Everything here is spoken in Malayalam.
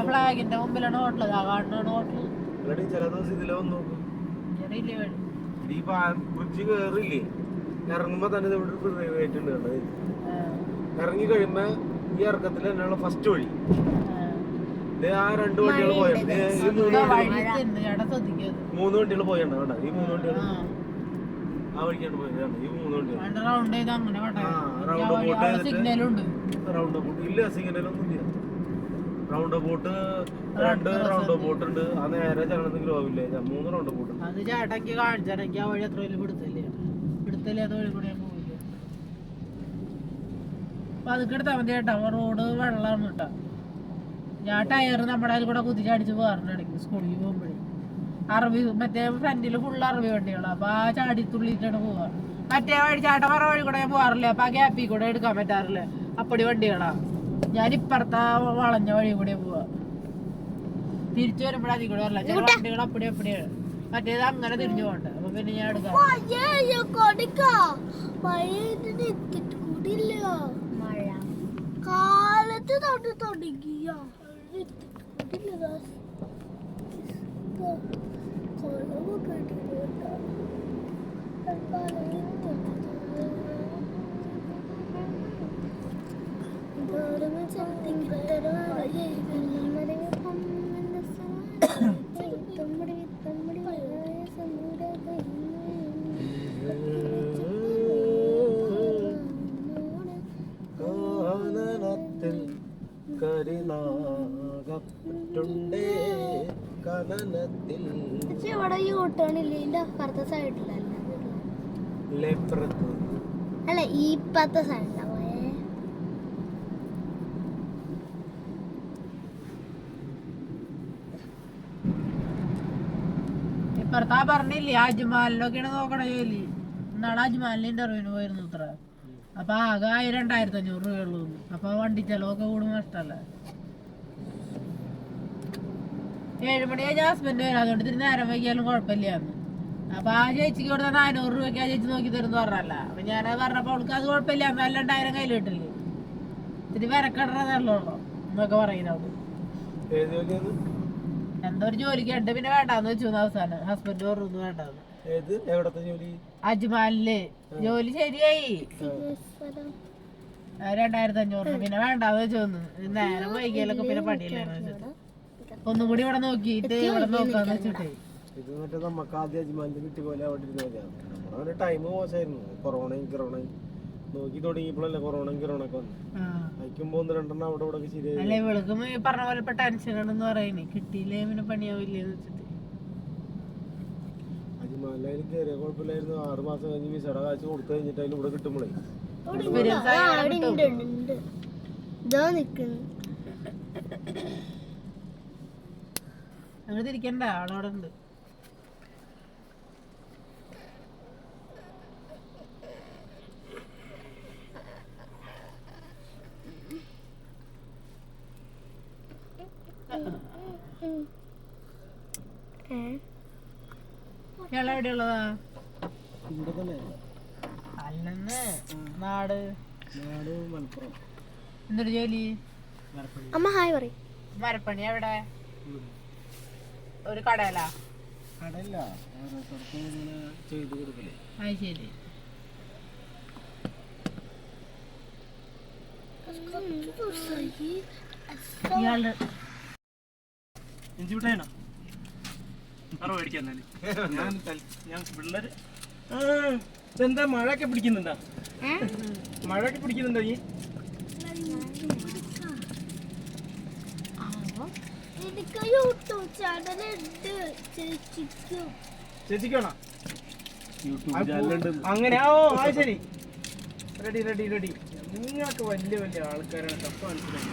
ഫ്ലാഗിന്റെ മുമ്പിലാണ് ഹോട്ടൽ ഹോട്ടൽ ചില ദിവസം ഇതിലെ വന്ന് നോക്കും. ഈ ബ്രിഡ്ജ് കേറില്ലേ, ഇറങ്ങുമ്പോ തന്നെ ആയിട്ടുണ്ട്. ഇറങ്ങി കഴിയുമ്പോ ഈ ഇറക്കത്തിൽ തന്നെയുള്ള ഫസ്റ്റ് വഴി. ആ 2 വണ്ടികൾ പോയുണ്ട്. ഈ 3 വണ്ടികൾ പോയണ്ട വേണ്ട. ഈ 3 വണ്ടികൾ ആ വഴിക്കാണ് പോയത്. ഈ 3 വണ്ടികൾ റൗണ്ട് ബോട്ട് ഇല്ല, സിഗ്നലൊന്നും ഇല്ല. റൗണ്ട് ബോട്ട് 2 റൗണ്ട് ബോട്ട് ഉണ്ട്. ആ നേരെ ചെല്ലണമെങ്കിൽ ആവില്ലേ, 3 റൗണ്ട് ബോട്ട് ഉണ്ട്. അത് ചേട്ടക്ക് കാണിച്ചാണെങ്കിൽ ആ വഴി അത്ര വലിയ പിടുത്തല്ലേ അത് വഴി കൂടെ ഞാൻ പോവില്ല. അപ്പൊ അതൊക്കെ എടുത്താൽ മതി കേട്ടോ. റോഡ് വെള്ളമാണ് കേട്ടോ. ഞാൻ ടയർ നമ്മുടെ അതിൽ കൂടെ കുതിച്ചടിച്ച് പോകാറുണ്ട് സ്കൂളിൽ പോകുമ്പോഴേ. അറബി മറ്റേ ഫ്രണ്ടില് ഫുള്ള് അറബി വണ്ടികളാണ്. അപ്പൊ ആ ചാടി തുള്ളിയിട്ടാണ് പോവാ. മറ്റേ വഴി ചാട്ടമറ വഴി കൂടെ ഞാൻ പോകാറില്ല. അപ്പൊ ആ ഗ്യാപ്പിൽ കൂടെ എടുക്കാൻ പറ്റാറില്ല. അപ്പടി വണ്ടികളാ. ഞാൻ ഇപ്പുറത്തെ വളഞ്ഞ വഴി കൂടെ പോവാ. തിരിച്ചു വരുമ്പോഴേ അതിൽ കൂടെ വരില്ല. ചില വണ്ടികൾ അപ്പടിയാണ്. മറ്റേത് അങ്ങനെ തിരിഞ്ഞു പോകണ്ട. അപ്പൊ പിന്നെ ഞാൻ എടുക്കാം. കാലത്ത് തൊട്ട് തുടങ്ങിയ ഇവിടെ യൂട്ടേണില്ലേ ഇതിന്റെ അപ്പുറത്തെ സൈഡിലല്ല, അല്ല ഈ ഇപ്പത്തെ സൈഡിലാ പോയേ. ഇപ്പുറത്താ പറഞ്ഞില്ലേ അജ്മാലിലൊക്കെയാണ് നോക്കണ ജോലി. എന്നാണ് അജ്മാലിന്റെ ഇന്റർവ്യൂവിന് പോയിരുന്നു ഇത്ര. അപ്പൊ ആകെ 2,500 രൂപയുള്ളൂ. അപ്പൊ വണ്ടി ചെലവൊക്കെ കൂടും, നഷ്ടല്ലേ. 7 മണി കഴിഞ്ഞാൽ ഹസ്ബൻഡ് വരും. അതുകൊണ്ട് ഇത്തിരി നേരം വൈകിയാലും കുഴപ്പമില്ലാന്ന്. അപ്പൊ ആ ചേച്ചിക്ക് കൊടുത്ത 400 രൂപയ്ക്ക് ആ ചേച്ചി നോക്കി തരുന്നു പറഞ്ഞല്ല. അപ്പൊ ഞാനത് പറഞ്ഞപ്പോ അവൾക്ക് അത് കുഴപ്പമില്ല, നല്ല 2,000 കയ്യിൽ കിട്ടില്ലേ, ഇത്തിരി വിരക്കടണല്ലോ എന്നൊക്കെ പറയുന്നത്. എന്തോ ഒരു ജോലിക്ക് ഉണ്ട്. പിന്നെ വേണ്ടാന്ന് വെച്ചു അവസാനം ഹസ്ബൻഡ് പറഞ്ഞു വേണ്ടാന്ന്. അജ്മാലില് ജോലി ശരിയായി 2,500. പിന്നെ വേണ്ടാന്ന് വെച്ചു. നേരം വൈകിയാലൊക്കെ പിന്നെ പണിയില്ലേന്ന് വെച്ചിട്ട് ഒന്നും കൂടി ഇവിടെ നോക്കിയിട്ട് ഇവിടെ നോക്കാന്ന് വെച്ചിട്ടേ. ഇത് മറ്റേ നമുക്ക് ആദ്യം അജ്മാലിന് കിട്ടിയ പോലെ അവിടെ ഇരുന്ന് ടൈം മോശമായിരുന്നു. കൊറോണയും നോക്കി തുടങ്ങിയപ്പോഴല്ലേ കൊറോണയൊക്കെ വന്നു. അയക്കുമ്പോ 1-2 അവിടെ ഇവിടെ ശരിയായി. അല്ല ഇവൾക്കും ഈ പറഞ്ഞ പോലെ ഇപ്പൊ ടെൻഷനാണെന്ന് പറയുന്നേ. കിട്ടിയില്ലേ പിന്നെ പണിയാവില്ലേന്ന് വെച്ചിട്ട് അജ്മാലിലായാലും കയറിയ കുഴപ്പമില്ലായിരുന്നു. 6 മാസം കഴിഞ്ഞ് വിസയുടെ കാശ് കൊടുത്തു കഴിഞ്ഞിട്ട് അതിൽ ഇവിടെ കിട്ടുമ്പോഴേ അങ്ങനെ തിരിക്കണ്ട, ആളവിടെ ഉണ്ട്. ഇയാൾ എവിടെയുള്ളതാ? അല്ലെന്ന് നാട് മലപ്പുറം. എന്തൊരു ജോലി? അമ്മ ഹായ് പറയും. മരപ്പണി എവിടെ? ഒരു കടയിലാ? കടയില്ല, ചെയ്ത് കൊടുക്കലേ. അത് ശരി. ഇയാളുടെ എന്താ മഴയൊക്കെ പിടിക്കുന്നുണ്ടോ? മഴയൊക്കെ പിടിക്കുന്നുണ്ടോ? ഈ ചേച്ചിക്കാണോ അങ്ങനെ? ഓ ആ ശരി, റെഡി. നിങ്ങൾക്ക് വലിയ ആൾക്കാരാണ്. തപ്പ മനസ്സിലായി.